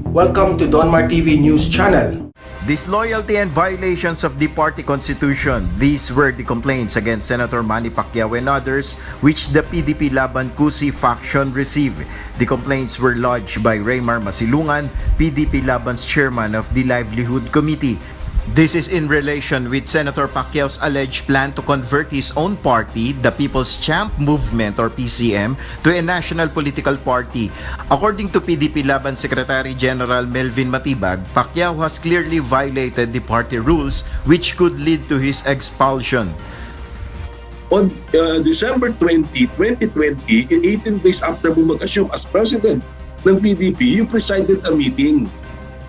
Welcome to Donmar TV News Channel. Disloyalty and violations of the party constitution. These were the complaints against Senator Manny Pacquiao and others which the PDP Laban Kusi faction received. The complaints were lodged by Raymar Masilungan, PDP Laban's chairman of the Livelihood Committee. This is in relation with Senator Pacquiao's alleged plan to convert his own party, the People's Champ Movement or PCM, to a national political party. According to PDP Laban Secretary General Melvin Matibag, Pacquiao has clearly violated the party rules which could lead to his expulsion. On December 20, 2020, 18 days after mo mag-assume as president ng PDP, you presided a meeting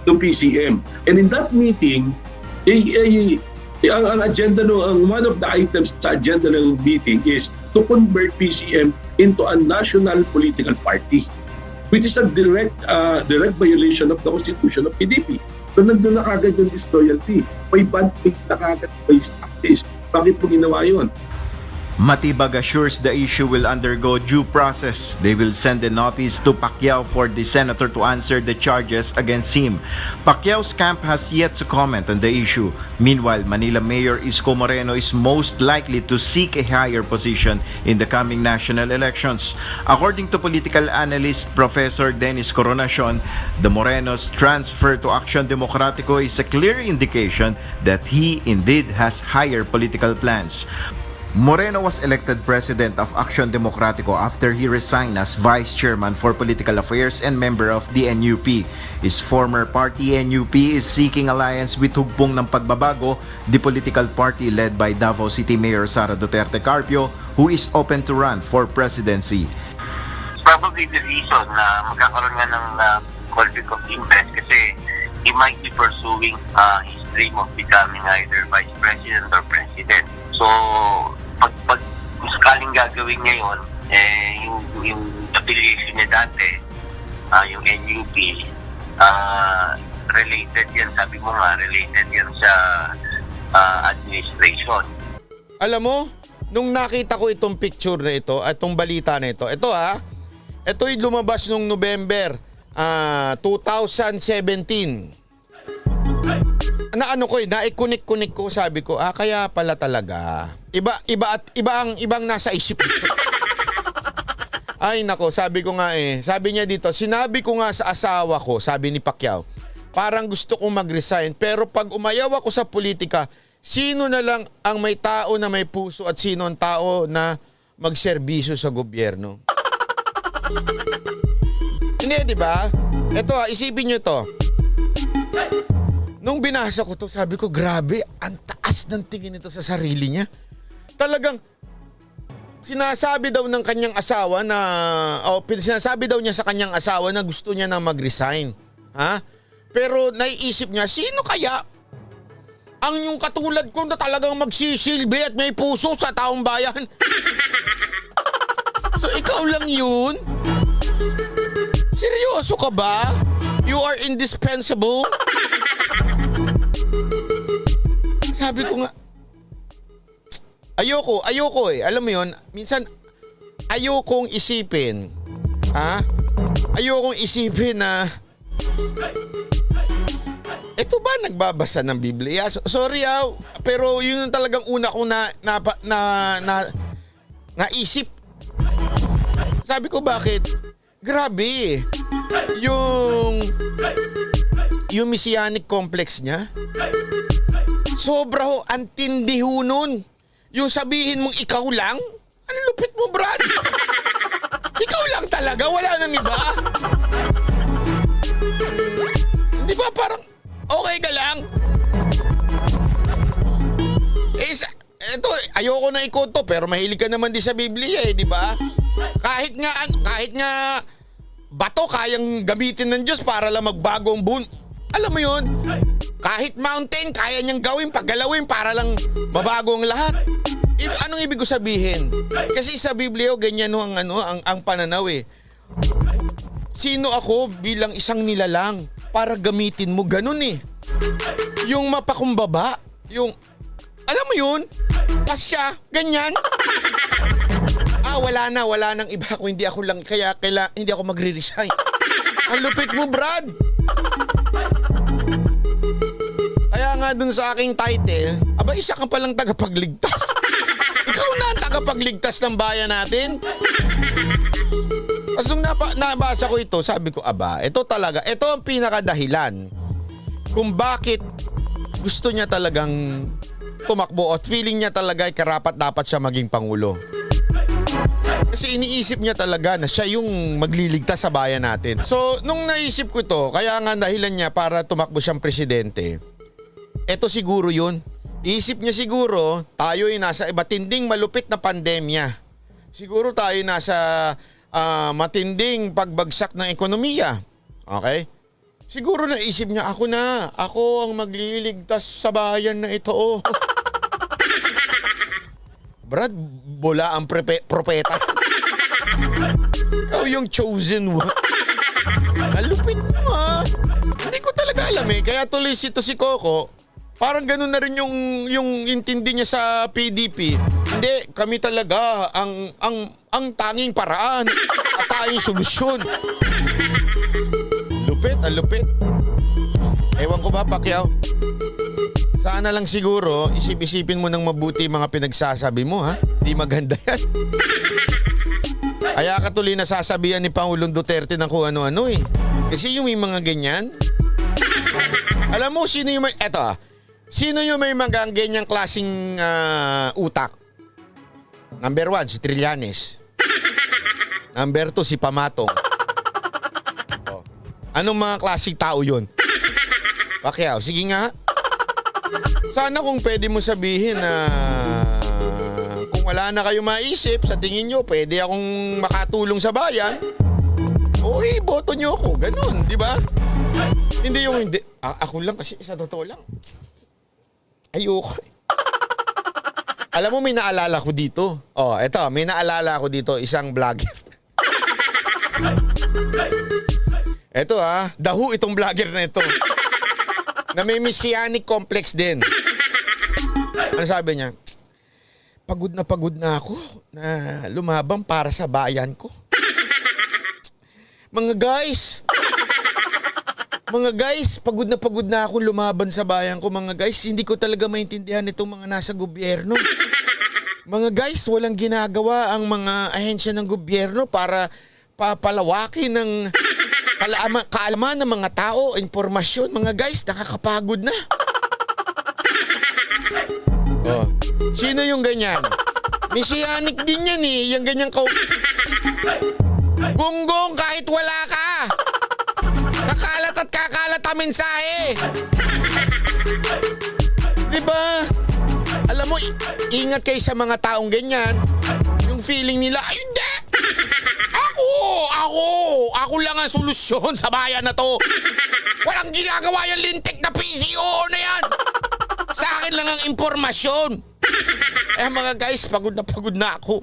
ng PCM. And in that meeting, ang agenda one of the items sa agenda ng meeting is to convert PCM into a national political party, which is a direct violation of the constitution of PDP. So nandun na kagad yung disloyalty. May bad faith na kagad, may practice. Bakit mo ginawa yun? Matibag assures the issue will undergo due process. They will send a notice to Pacquiao for the senator to answer the charges against him. Pacquiao's camp has yet to comment on the issue. Meanwhile, Manila Mayor Isko Moreno is most likely to seek a higher position in the coming national elections. According to political analyst Professor Dennis Coronacion, the Moreno's transfer to Action Democratico is a clear indication that he indeed has higher political plans. Moreno was elected president of Action Democratico after he resigned as vice chairman for political affairs and member of the NUP. His former party NUP is seeking alliance with Hugpong ng Pagbabago, the political party led by Davao City Mayor Sara Duterte Carpio, who is open to run for presidency. Probably the reason na magkakaroon nga ng conflict of interest kasi he might be pursuing his dream of becoming either vice president or president. So, pag sakaling gagawin niya yun, yung affiliation niya dati, yung NUP, related yan, sabi mo nga, related yan sa administration. Alam mo, nung nakita ko itong picture na ito, itong balita na ito, ito'y lumabas nung November 2017. Naikunik-kunik ko, sabi ko, kaya pala talaga. Ibang nasa isip ko. Ay nako, sabi ko nga sabi niya dito, sinabi ko nga sa asawa ko, sabi ni Pacquiao, parang gusto kong mag-resign, pero pag umayaw ako sa politika, sino na lang ang may tao na may puso at sino ang tao na magserbisyo sa gobyerno? Hindi, di ba? Ito isipin niyo to. Nung binasa ko to, sabi ko, grabe, ang taas ng tingin nito sa sarili niya. Talagang, sinasabi daw ng kanyang asawa na, sinasabi daw niya sa kanyang asawa na gusto niya na mag-resign. Pero naiisip niya, sino kaya ang yung katulad ko na talagang magsisilbi at may puso sa taong bayan? So, ikaw lang yun? Seryoso ka ba? You are indispensable? Sabi ko nga, ayoko Alam mo yun, minsan ayokong isipin, ayokong isipin na ito ba nagbabasa ng Biblia? Sorry pero yun ang talagang una kong naisip. Sabi ko, bakit? Grabe. Yung messianic complex niya. Sobra antindi nun. Yung sabihin mong ikaw lang, ang lupit mo, Brad. Ikaw lang talaga, wala nang iba. Di ba parang okay ka lang? Eto, ayoko na ikot to, pero mahilig ka naman din sa Biblia di ba? Kahit nga bato kayang gamitin ng Diyos para lang magbago ang buwan. Alam mo yun? Kahit mountain, kaya niyang gawin, paggalawin para lang mabago ang lahat. Anong ibig ko sabihin? Kasi sa Biblia, ganyan ang pananaw Sino ako bilang isang nilalang para gamitin mo? Ganun Yung mapakumbaba, yung, alam mo yun? Pasya, ganyan. Wala nang iba kung hindi ako lang, kaya hindi ako magre-resign. Ang lupit mo, Brad. Kaya nga dun sa aking title, aba isa ka palang tagapagligtas. Ikaw na ang tagapagligtas ng bayan natin. Tapos nung nabasa ko ito, sabi ko, aba, ito ang pinakadahilan kung bakit gusto niya talagang tumakbo at feeling niya talaga ay karapat-dapat siya maging Pangulo. Kasi iniisip niya talaga na siya yung magliligtas sa bayan natin. So, nung naisip ko to, kaya nga dahilan niya para tumakbo siyang presidente, eto siguro yun. Iisip niya siguro, tayo ay nasa matinding malupit na pandemya. Siguro tayo nasa matinding pagbagsak ng ekonomiya. Okay? Siguro naisip niya, ako ang magliligtas sa bayan na ito. Brad, bola ang propeta. Ikaw yung chosen one. Malupit mo ha. Hindi ko talaga alam eh. Kaya tuloy si Coco, parang ganun na rin yung intindi niya sa PDP. Hindi, kami talaga ang tanging paraan at tanging solusyon. Lupit. Ewan ko ba, Pacquiao? Sana lang siguro, isip-isipin mo ng mabuti mga pinagsasabi mo, ha? Di maganda yan. Kaya ka tuloy nasasabihan ni Pangulong Duterte ng kung ano-ano eh. Kasi yung may mga ganyan. Alam mo, sino yung may mga ganyang klaseng utak? Number 1, si Trillanes. Number 2, si Pamatong. Oh. Anong mga klaseng tao yun? Pacquiao, sige nga. Sana kung pwede mo sabihin na kung wala na kayo maisip, sa tingin nyo, pwede akong makatulong sa bayan, oy, boto nyo ako. Ganun, di ba? Hindi yung hindi. Ako lang kasi sa totoo lang. Ayoko. Alam mo, may naalala ko dito. Oh, eto, may naalala ko dito, isang vlogger. Eto dahu itong vlogger na ito. Na may messianic complex din. Ano sabi niya? Pagod na ako na lumabang para sa bayan ko. Mga guys, pagod na ako lumaban sa bayan ko. Mga guys, hindi ko talaga maintindihan itong mga nasa gobyerno. Mga guys, walang ginagawa ang mga ahensya ng gobyerno para papalawakin ng kaalaman ng mga tao, informasyon. Mga guys, nakakapagod na. Oh. Sino yung ganyan? Messianic din yan eh. Yung ganyan Gunggong, kahit wala ka. Kakalat ang mensahe. Diba? Alam mo, ingat kayo sa mga taong ganyan. Yung feeling nila, ay hindi. Ako lang ang solusyon sa bayan na to. Walang ginagawa yung lintik na PCO na yan. Sa akin lang ang impormasyon. Mga guys, pagod na ako.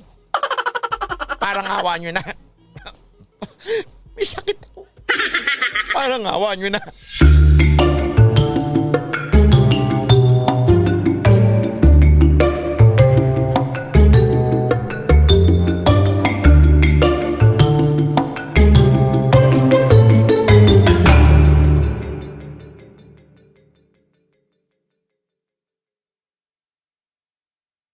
Parang awa nyo na. May sakit ako. Parang awa nyo na.